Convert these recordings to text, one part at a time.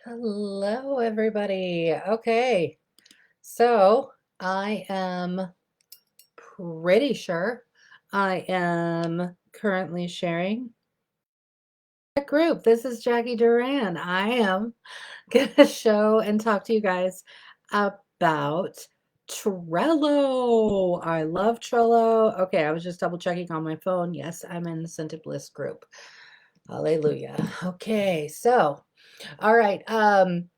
Hello, everybody. Okay, so I am pretty sure I am currently sharing a group. This is Jackie Duran. I am going to show and talk to you guys about Trello. I love Trello. Okay, I was just double checking on my phone. Yes, I'm in the Scented Bliss group. Hallelujah. Okay, so, all right. I'm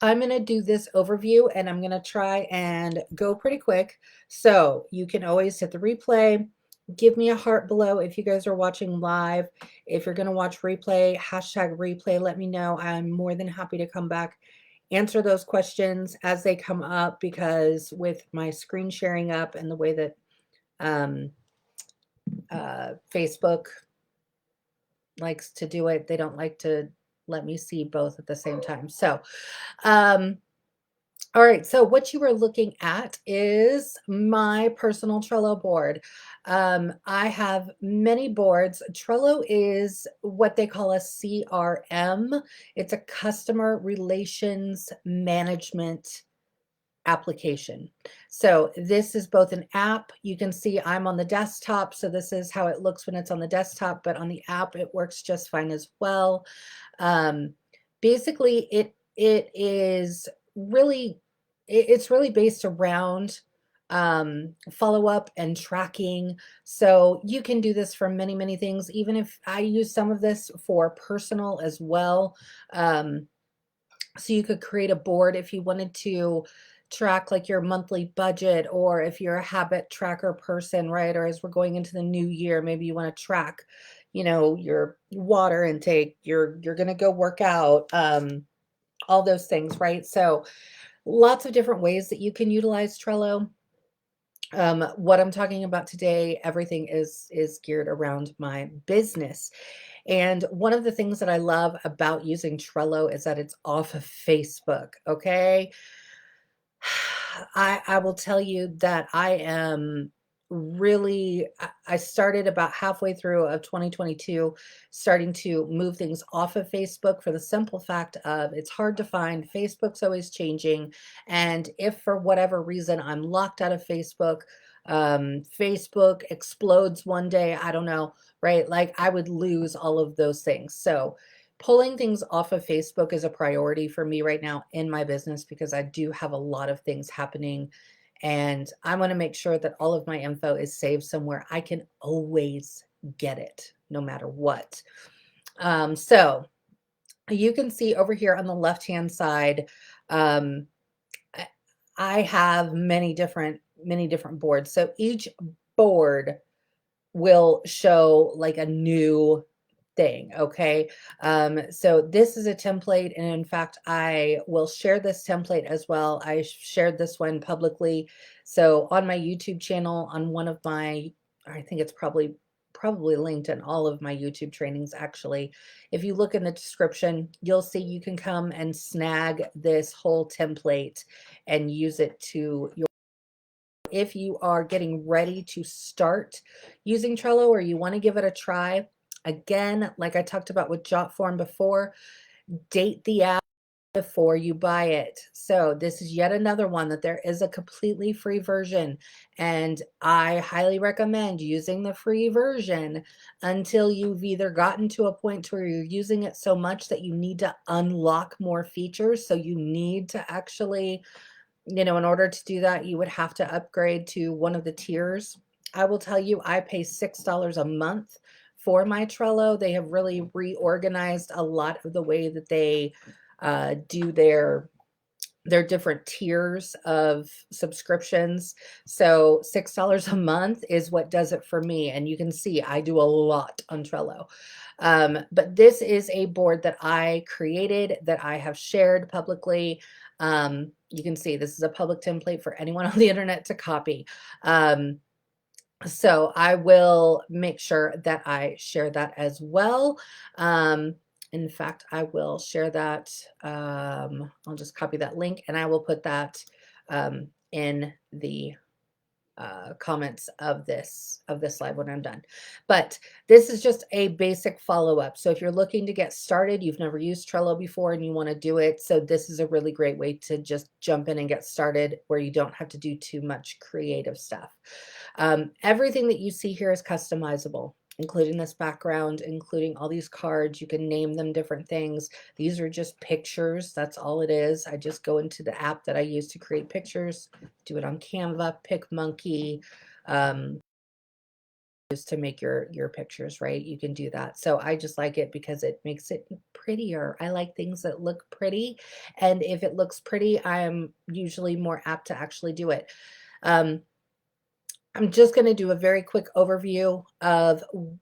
going to do this overview and I'm going to try and go pretty quick. So you can always hit the replay. Give me a heart below if you guys are watching live. If you're going to watch replay, hashtag replay, let me know. I'm more than happy to come back, answer those questions as they come up, because with my screen sharing up and the way that um, Facebook likes to do it, they don't like to let me see both at the same time. So, um, all right, so what you are looking at is my personal Trello board. I have many boards. Trello is what they call a CRM. It's a customer relations management application. So this is both an app. You can see I'm on the desktop, so this is how it looks when it's on the desktop, but on the app it works just fine as well. Um, Basically, it is really it's really based around follow up and tracking. So you can do this for many things. Even if I use some of this for personal as well. So you could create a board if you wanted to track like your monthly budget, or if you're a habit tracker person, right? Or as we're going into the new year, maybe you want to track, your water intake, you're going to go work out, all those things, right? So lots of different ways that you can utilize Trello. What I'm talking about today, everything is geared around my business. And one of the things that I love about using Trello is that it's off of Facebook. Okay. I will tell you that I am really, I started about halfway through of 2022, starting to move things off of Facebook for the simple fact of it's hard to find. Facebook's always changing. And if for whatever reason I'm locked out of Facebook, Facebook explodes one day, I don't know, right? Like I would lose all of those things. So pulling things off of Facebook is a priority for me right now in my business, because I do have a lot of things happening and I want to make sure that all of my info is saved somewhere I can always get it no matter what. So you can see over here on the left hand side, um, I have many different boards. So each board will show like a new thing. Okay. So this is a template. And in fact, I will share this template as well. I shared this one publicly. So on my YouTube channel, on one of my, I think it's probably linked in all of my YouTube trainings. Actually, if you look in the description, you'll see you can come and snag this whole template and use it to your, if you are getting ready to start using Trello or you want to give it a try. Again, like I talked about with Jotform before, date the app before you buy it. So this is yet another one that there is a completely free version, and I highly recommend using the free version until you've either gotten to a point where you're using it so much that you need to unlock more features. So you need to actually, in order to do that, you would have to upgrade to one of the tiers. I will tell you, I pay $6 a month for my Trello. They have really reorganized a lot of the way that they do their different tiers of subscriptions. So $6 a month is what does it for me. And you can see I do a lot on Trello. But this is a board that I created, that I have shared publicly. You can see this is a public template for anyone on the internet to copy. So I will make sure that I share that as well. In fact, I will share that. I'll just copy that link and I will put that in the comments of this live when I'm done. But this is just a basic follow-up. So if you're looking to get started, you've never used Trello before and you want to do it, so this is a really great way to just jump in and get started where you don't have to do too much creative stuff. Everything that you see here is customizable, including this background, including all these cards. You can name them different things. These are just pictures. That's all it is. I just go into the app that I use to create pictures, do it on Canva, PicMonkey, just to make your pictures, right? You can do that. So I just like it because it makes it prettier. I like things that look pretty, and if it looks pretty, I'm usually more apt to actually do it. Um, I'm just going to do a very quick overview of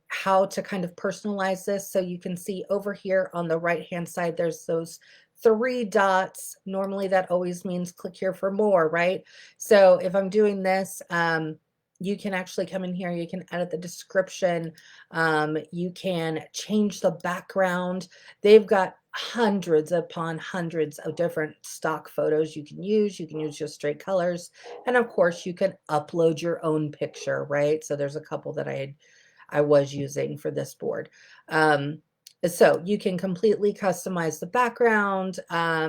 how to kind of personalize this. So you can see over here on the right hand side, there's those 3 dots. Normally that always means click here for more, right? So if I'm doing this, you can actually come in here, you can edit the description, you can change the background. They've got hundreds upon hundreds of different stock photos you can use. You can use just straight colors. And of course, you can upload your own picture, right? So there's a couple that I was using for this board. So you can completely customize the background.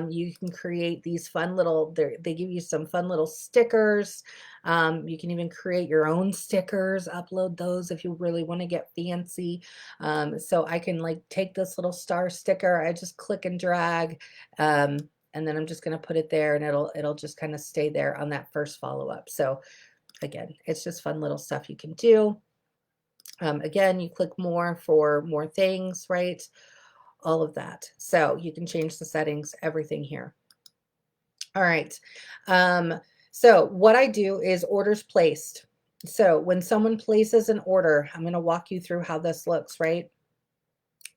You can create these fun little, they give you some fun little stickers. You can even create your own stickers, upload those if you really want to get fancy. So I can like take this little star sticker, I just click and drag, and then I'm just going to put it there, and it'll just kind of stay there on that first follow-up. So again, it's just fun little stuff you can do. Again, you click more for more things, right? All of that. So you can change the settings, everything here. All right. So what I do is orders placed. So when someone places an order, I'm going to walk you through how this looks, right?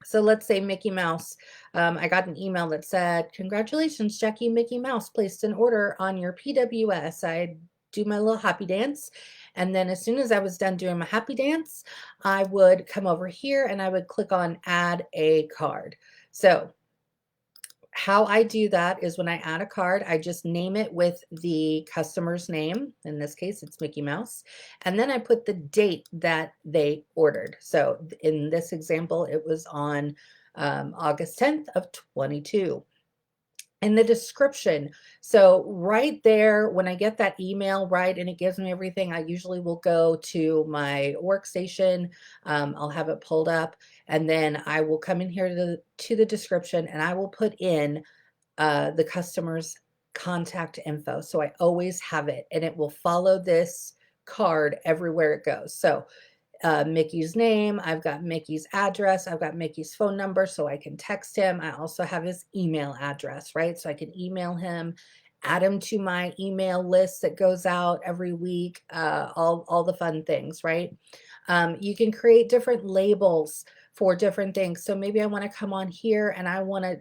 So let's say Mickey Mouse. I got an email that said, "Congratulations, Jackie, Mickey Mouse placed an order on your PWS." I do my little happy dance. And then as soon as I was done doing my happy dance, I would come over here and I would click on add a card. So how I do that is when I add a card, I just name it with the customer's name. In this case, it's Mickey Mouse. And then I put the date that they ordered. So in this example, it was on August 10th of 22. In the description, so right there, when I get that email, right, and it gives me everything, I usually will go to my workstation. I'll have it pulled up, and then I will come in here to the description, and I will put in the customer's contact info. So I always have it, and it will follow this card everywhere it goes. So Mickey's name, I've got Mickey's address, I've got Mickey's phone number so I can text him. I also have his email address, right? So I can email him, add him to my email list that goes out every week, all the fun things, right? You can create different labels for different things. So maybe I want to come on here and I want to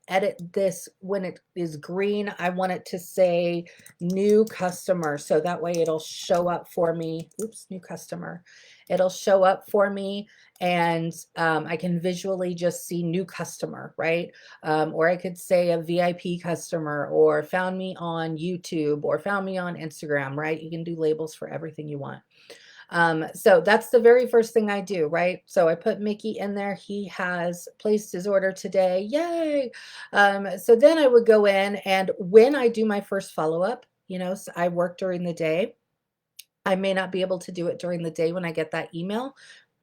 edit this when it is green. I want it to say new customer. So that way it'll show up for me. Oops, new customer. It'll show up for me and I can visually just see new customer, right? Or I could say a VIP customer, or found me on YouTube, or found me on Instagram, right? You can do labels for everything you want. So that's the very first thing I do, right? So I put Mickey in there. He has placed his order today. Yay. So then I would go in, and when I do my first follow-up, so I work during the day. I may not be able to do it during the day when I get that email,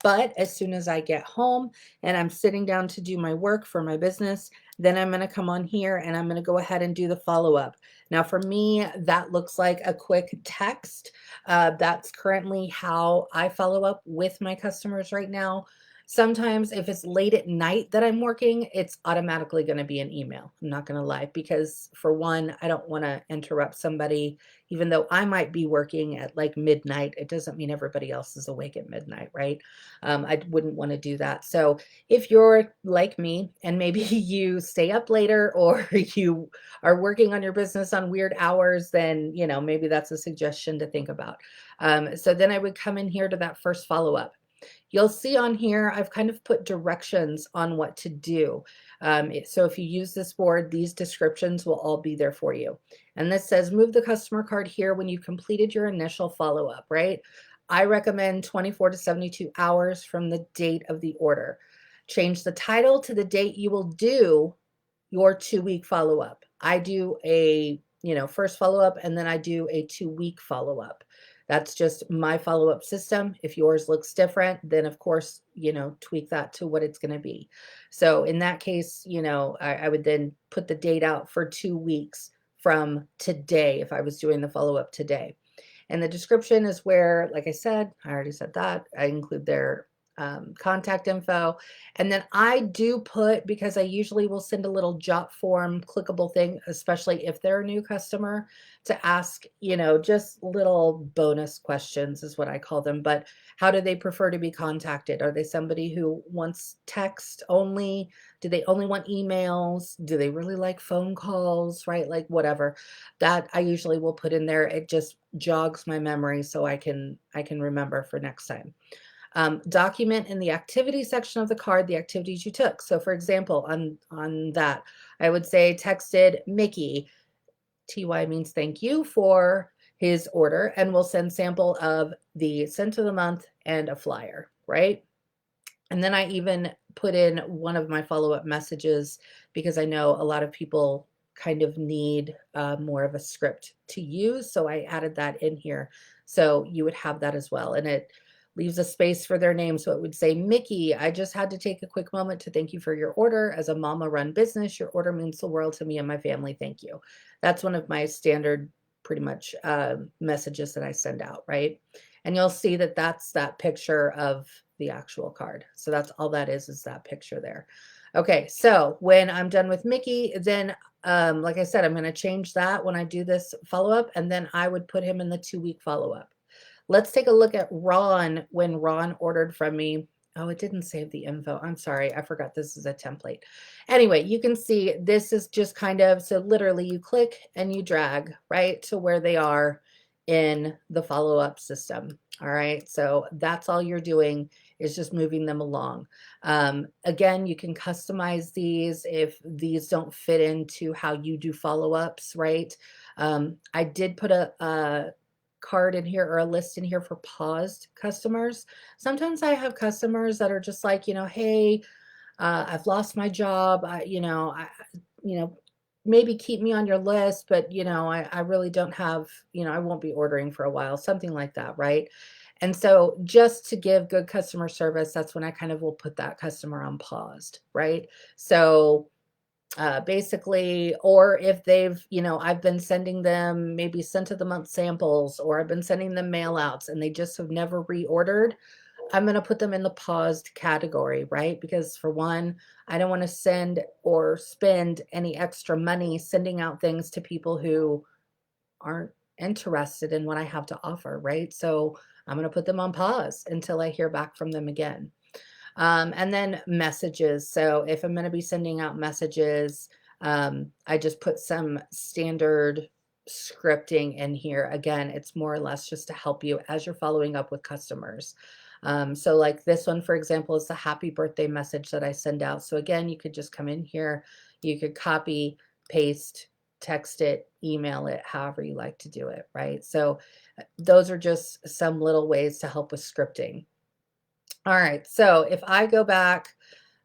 but as soon as I get home and I'm sitting down to do my work for my business, then I'm going to come on here and I'm going to go ahead and do the follow-up. Now for me, that looks like a quick text. That's currently how I follow up with my customers right now. Sometimes if it's late at night that I'm working, it's automatically going to be an email. I'm not going to lie, because for one, I don't want to interrupt somebody. Even though I might be working at like midnight, it doesn't mean everybody else is awake at midnight, right? I wouldn't want to do that. So if you're like me and maybe you stay up later, or you are working on your business on weird hours, then, maybe that's a suggestion to think about. So then I would come in here to that first follow-up. You'll see on here, I've kind of put directions on what to do. So if you use this board, these descriptions will all be there for you. And this says, move the customer card here when you completed your initial follow-up, right? I recommend 24 to 72 hours from the date of the order. Change the title to the date you will do your 2-week follow-up. I do a, first follow-up, and then I do a 2-week follow-up. That's just my follow-up system. If yours looks different, then of course, tweak that to what it's going to be. So in that case, I would then put the date out for 2 weeks from today if I was doing the follow-up today. And the description is where, like I said, I already said that, I include their contact info. And then I do put, because I usually will send a little jot form clickable thing, especially if they're a new customer, to ask, just little bonus questions is what I call them. But how do they prefer to be contacted? Are they somebody who wants text only? Do they only want emails? Do they really like phone calls, right? Like whatever. That I usually will put in there. It just jogs my memory so I can remember for next time. Document in the activity section of the card the activities you took. So for example, on that, I would say texted Mickey, TY means thank you, for his order, and we'll send sample of the cent of the month and a flyer, right? And then I even put in one of my follow-up messages because I know a lot of people kind of need more of a script to use. So I added that in here. So you would have that as well. And it leaves a space for their name. So it would say, Mickey, I just had to take a quick moment to thank you for your order. As a mama run business, your order means the world to me and my family. Thank you. That's one of my standard pretty much messages that I send out, right? And you'll see that that's that picture of the actual card. So that's all that is that picture there. Okay, so when I'm done with Mickey, then like I said, I'm going to change that when I do this follow-up, and then I would put him in the 2-week follow-up. Let's take a look at Ron when Ron ordered from me. Oh, it didn't save the info. I'm sorry. I forgot this is a template. Anyway, you can see this is just kind of, so literally you click and you drag right to where they are in the follow-up system. All right, so that's all you're doing is just moving them along. Again, you can customize these if these don't fit into how you do follow-ups, right? I did put a card in here or a list in here for paused customers. Sometimes I have customers that are just like, hey, I've lost my job. Maybe keep me on your list, but I really don't have, I won't be ordering for a while, something like that, right? And so just to give good customer service, that's when I kind of will put that customer on paused, right? So basically, or if they've, I've been sending them maybe cent of the month samples, or I've been sending them mail outs and they just have never reordered, I'm going to put them in the paused category, right? Because for one, I don't want to send or spend any extra money sending out things to people who aren't interested in what I have to offer, right? So I'm going to put them on pause until I hear back from them again. And then messages. So if I'm going to be sending out messages, I just put some standard scripting in here. Again, it's more or less just to help you as you're following up with customers. So like this one, for example, is the happy birthday message that I send out. So again, you could just come in here, you could copy, paste, text it, email it, however you like to do it, right? So those are just some little ways to help with scripting. All right, so if I go back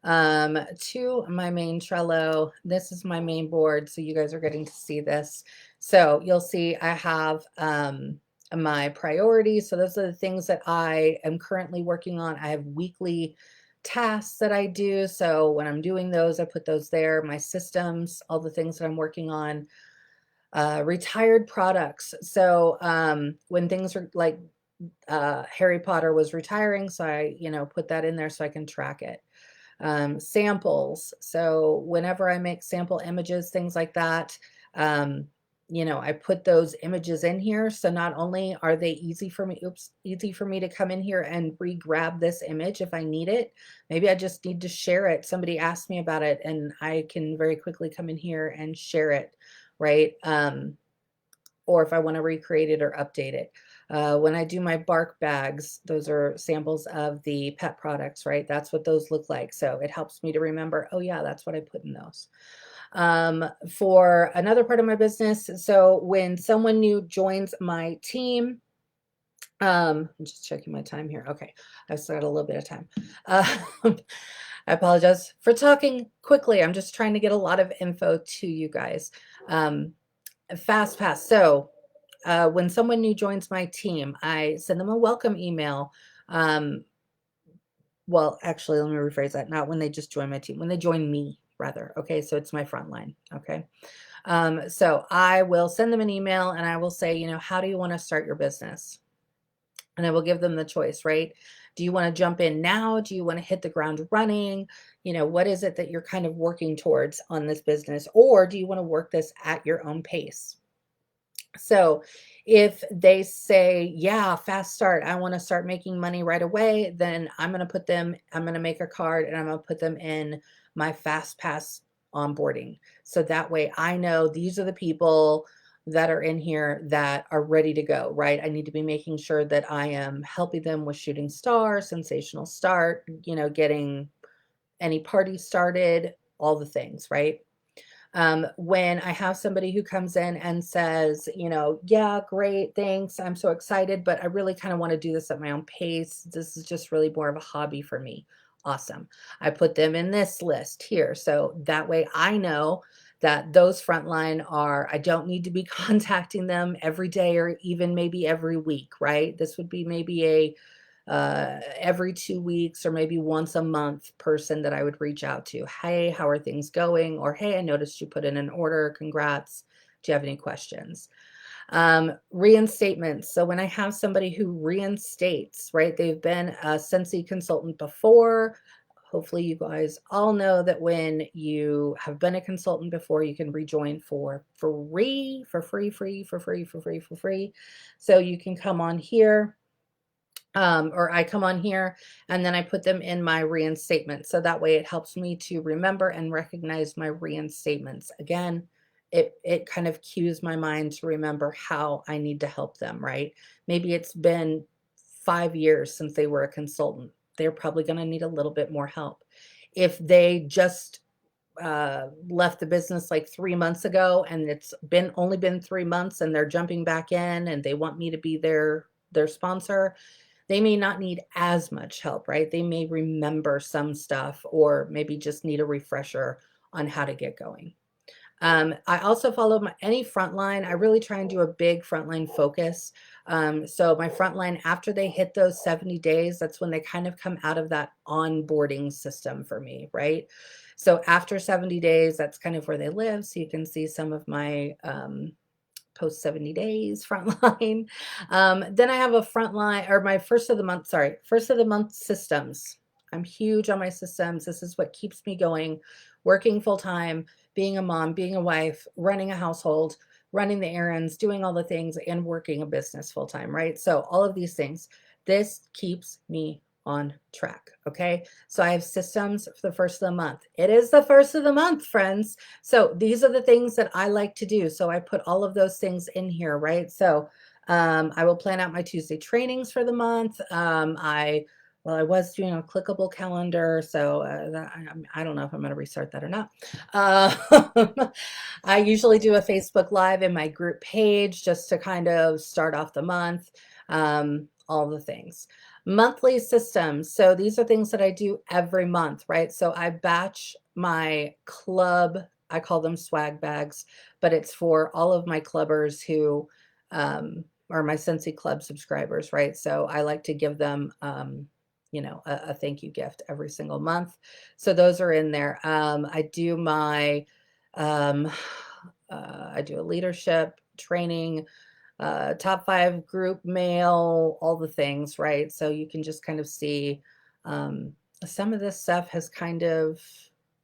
to my main Trello, this is my main board, so you guys are getting to see this. So you'll see I have my priorities. So those are the things that I am currently working on. I have weekly tasks that I do. So when I'm doing those, I put those there. My systems, all the things that I'm working on. Retired products. So when things are like Harry Potter was retiring, so I, put that in there so I can track it. Samples. So whenever I make sample images, things like that, I put those images in here. So not only are they easy for me to come in here and re-grab this image if I need it. Maybe I just need to share it. Somebody asked me about it and I can very quickly come in here and share it, right? Or if I want to recreate it or update it. When I do my bark bags, those are samples of the pet products, right? That's what those look like. So it helps me to remember, oh yeah, that's what I put in those. For another part of my business, so when someone new joins my team, I'm just checking my time here. Okay, I've still got a little bit of time. I apologize for talking quickly. I'm just trying to get a lot of info to you guys. Um, Fast pass. So when someone new joins my team, I send them a welcome email. Um, well, actually, let me rephrase that. Not when they just join my team, when they join me, rather. Okay, so it's my front line. Okay. So I will send them an email and I will say, how do you want to start your business? And I will give them the choice, right? Do you want to jump in now? Do you want to hit the ground running? What is it that you're kind of working towards on this business? Or do you want to work this at your own pace? So if they say, yeah, fast start, I want to start making money right away, then I'm going to make a card and I'm going to put them in my fast pass onboarding. So that way I know these are the people that are in here that are ready to go, right? I need to be making sure that I am helping them with shooting star, sensational start, getting any party started, all the things, right? When I have somebody who comes in and says, yeah, great, thanks, I'm so excited, but I really kind of want to do this at my own pace. This is just really more of a hobby for me. Awesome. I put them in this list here. So that way I know that those frontline I don't need to be contacting them every day or even maybe every week, right? This would be maybe a every 2 weeks or maybe once a month person that I would reach out to. Hey, how are things going? Or, hey, I noticed you put in an order. Congrats. Do you have any questions? Reinstatements. So when I have somebody who reinstates, right, they've been a Sensi consultant before. Hopefully you guys all know that when you have been a consultant before, you can rejoin for free, for free, free, for free, for free, for free. So you can come on here. Or I come on here and then I put them in my reinstatement. So that way it helps me to remember and recognize my reinstatements. Again, it kind of cues my mind to remember how I need to help them, right? Maybe it's been 5 years since they were a consultant. They're probably going to need a little bit more help. If they just left the business like 3 months ago and it's only been 3 months and they're jumping back in and they want me to be their sponsor, they may not need as much help, right? They may remember some stuff or maybe just need a refresher on how to get going. I also follow any frontline. I really try and do a big frontline focus. So my frontline, after they hit those 70 days, that's when they kind of come out of that onboarding system for me, right? So after 70 days, that's kind of where they live. So you can see some of my post 70 days frontline. Then I have a frontline, or my first of the month systems. I'm huge on my systems. This is what keeps me going, working full time, being a mom, being a wife, running a household, running the errands, doing all the things, and working a business full time, right? So all of these things, this keeps me on track. Okay. So I have systems for the first of the month. It is the first of the month, friends. So these are the things that I like to do. So I put all of those things in here, right? So I will plan out my Tuesday trainings for the month. I was doing a clickable calendar, so I don't know if I'm going to restart that or not. I usually do a Facebook Live in my group page just to kind of start off the month, all the things. Monthly systems. So these are things that I do every month, right? So I batch my club. I call them swag bags, but it's for all of my clubbers who are my Sensi Club subscribers, right? So I like to give them, a thank you gift every single month. So those are in there. Um, I do a leadership training, top 5 group mail, all the things, right? So you can just kind of see some of this stuff has kind of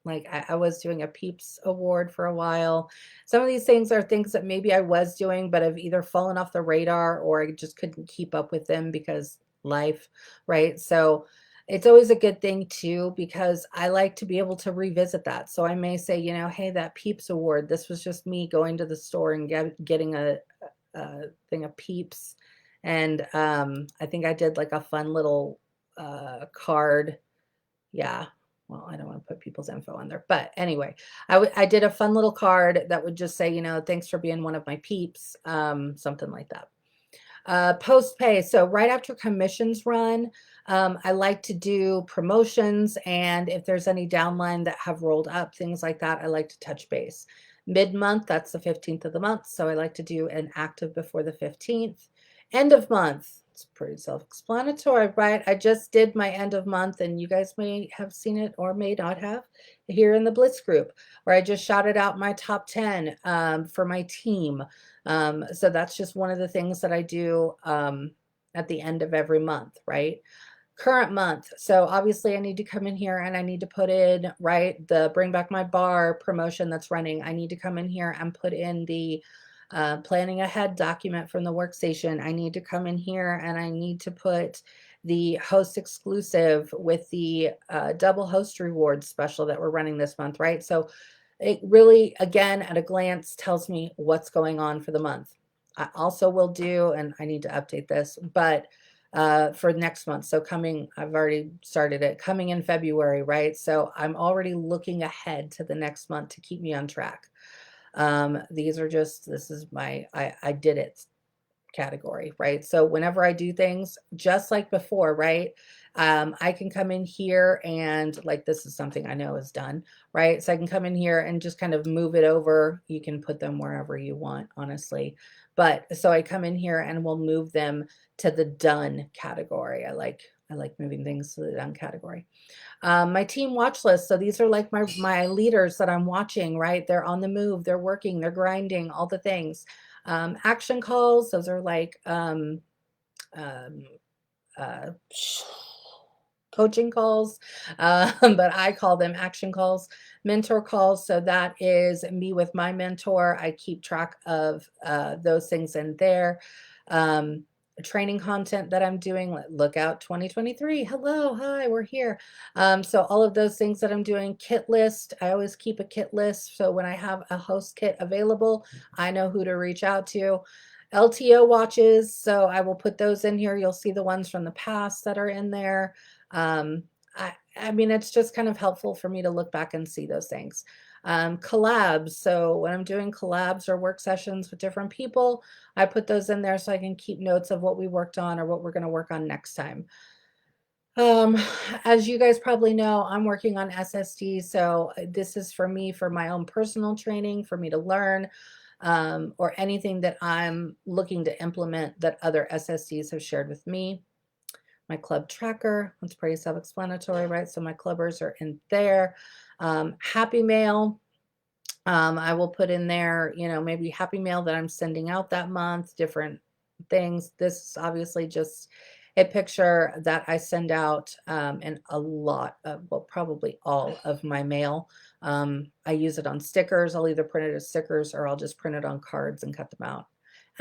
like I was doing a Peeps award for a while. Some of these things are things that maybe I was doing, but have either fallen off the radar or I just couldn't keep up with them because life, right? So it's always a good thing too, because I like to be able to revisit that. So I may say, hey, that Peeps award, this was just me going to the store and getting a thing of Peeps And I think I did like a fun little card. Yeah. Well, I don't want to put people's info on there, but anyway, I did a fun little card that would just say, thanks for being one of my peeps, something like that. Post pay. So right after commissions run, I like to do promotions, and if there's any downline that have rolled up, things like that, I like to touch base. Mid-month, that's the 15th of the month, so I like to do an active before the 15th. End of month, it's pretty self-explanatory, right? I just did my end of month, and you guys may have seen it or may not have here in the Blitz group, where I just shouted out my top 10 for my team. So that's just one of the things that I do at the end of every month, right? Current month. So obviously I need to come in here and I need to put in, right, the Bring Back My Bar promotion that's running. I need to come in here and put in the planning ahead document from the workstation. I need to come in here and I need to put the host exclusive with the double host reward special that we're running this month, right? So it really, again, at a glance, tells me what's going on for the month. I also will do, and I need to update this, but for next month. So I've already started it, coming in February, right? So I'm already looking ahead to the next month to keep me on track. This is my, I did it category, right? So whenever I do things, just like before, right? I can come in here and like, this is something I know is done, right? So I can come in here and just kind of move it over. You can put them wherever you want, honestly. But so I come in here and we'll move them to the done category. I like moving things to the done category. My team watch list. So these are like my leaders that I'm watching, right? They're on the move, they're working, they're grinding, all the things. Action calls, those are like um, uh, coaching calls, but I call them action calls. Mentor calls, so that is me with my mentor. I keep track of those things in there. Um, Training content that I'm doing, look out 2023. Hello, hi, we're here. So all of those things that I'm doing, kit list, I always keep a kit list. So when I have a host kit available, I know who to reach out to. LTO watches, so I will put those in here. You'll see the ones from the past that are in there. Um, I mean, it's just kind of helpful for me to look back and see those things. Collabs. So when I'm doing collabs or work sessions with different people, I put those in there so I can keep notes of what we worked on or what we're going to work on next time. Um, as you guys probably know, I'm working on SSD. So this is for me, for my own personal training, for me to learn, or anything that I'm looking to implement that other SSDs have shared with me. My club tracker, that's pretty self-explanatory, right? So my clubbers are in there. Happy Mail, I will put in there, maybe Happy Mail that I'm sending out that month, different things. This is obviously just a picture that I send out in a lot of, well, probably all of my mail. I use it on stickers. I'll either print it as stickers or I'll just print it on cards and cut them out.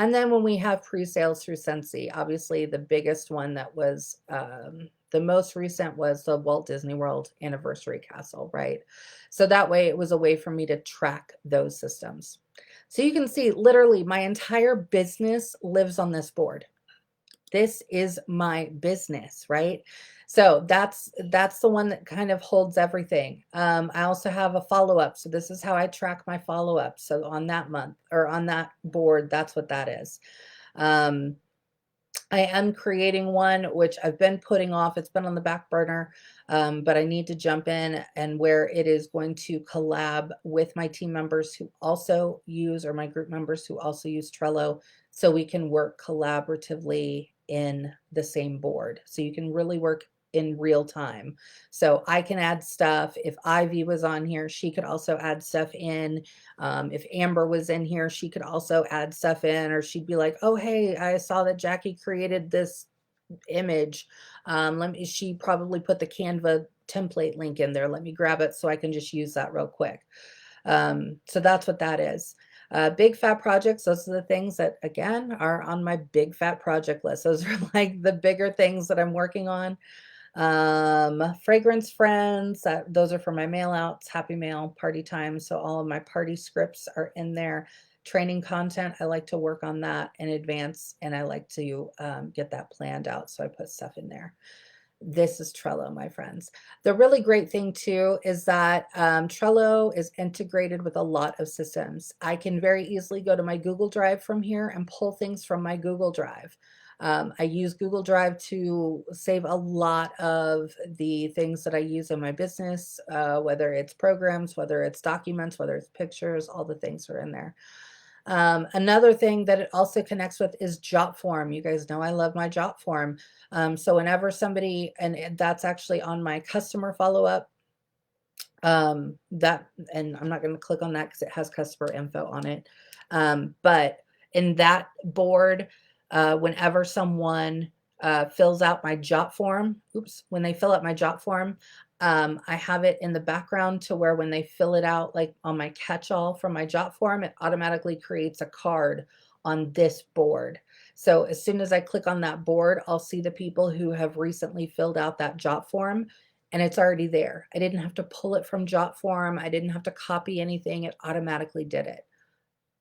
And then when we have pre-sales through Scentsy, obviously the biggest one that was the most recent was the Walt Disney World Anniversary Castle, right? So that way it was a way for me to track those systems. So you can see literally my entire business lives on this board. This is my business, right? So that's the one that kind of holds everything. I also have a follow-up. So this is how I track my follow-up. So on that month or on that board, that's what that is. I am creating one, which I've been putting off. It's been on the back burner, but I need to jump in, and where it is going to collab with my team members who also use, or my group members who also use Trello, so we can work collaboratively in the same board. So you can really work in real time. So I can add stuff. If Ivy was on here, she could also add stuff in. If Amber was in here, she could also add stuff in, or she'd be like, oh, hey, I saw that Jackie created this image. She probably put the Canva template link in there. Let me grab it so I can just use that real quick. So that's what that is. Big fat projects, those are the things that, again, are on my big fat project list. Those are like the bigger things that I'm working on. Fragrance friends, those are for my mail outs, happy mail, party time. So all of my party scripts are in there. training content, I like to work on that in advance, and I like to get that planned out. So I put stuff in there. This is Trello, my friends. The really great thing too is that Trello is integrated with a lot of systems. I can very easily go to my Google Drive from here and pull things from my Google Drive. I use Google Drive to save a lot of the things that I use in my business, whether it's programs, whether it's documents, whether it's pictures, all the things are in there. Another thing that it also connects with is Jotform. You guys know I love my Jotform. So whenever somebody, and that's actually on my customer follow-up, that, and I'm not going to click on that because it has customer info on it. But in that board, whenever someone fills out my Jotform, when they fill out my Jotform, I have it in the background to where when they fill it out, like on my catch-all from my Jotform, it automatically creates a card on this board. So as soon as I click on that board, I'll see the people who have recently filled out that Jotform, and it's already there. I didn't have to pull it from Jotform. I didn't have to copy anything. It automatically did it.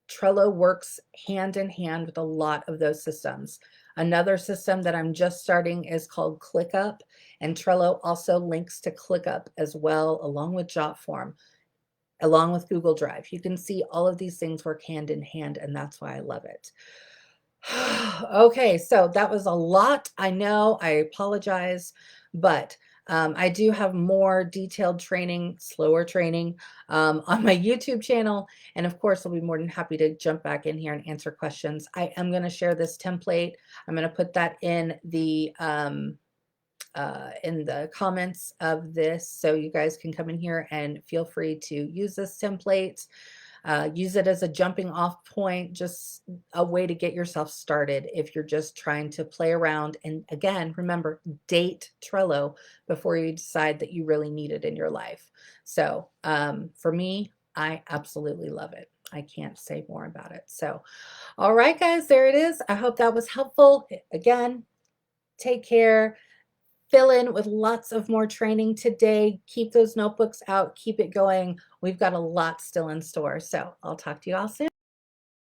Trello works hand in hand with a lot of those systems. Another system that I'm just starting is called ClickUp, and Trello also links to ClickUp as well, along with Jotform, along with Google Drive. You can see all of these things work hand in hand, and that's why I love it. Okay, so that was a lot. I know, I apologize, but I do have more detailed training, slower training on my YouTube channel. And of course, I'll be more than happy to jump back in here and answer questions. I am going to share this template. I'm going to put that in the comments of this, so you guys can come in here and feel free to use this template. Use it as a jumping off point, just a way to get yourself started if you're just trying to play around. And again, remember, date Trello before you decide that you really need it in your life. So for me, I absolutely love it. I can't say more about it. So, all right, guys, there it is. I hope that was helpful. Again, take care. Fill in with lots of more training today. Keep those notebooks out. Keep it going. We've got a lot still in store. So I'll talk to you all soon.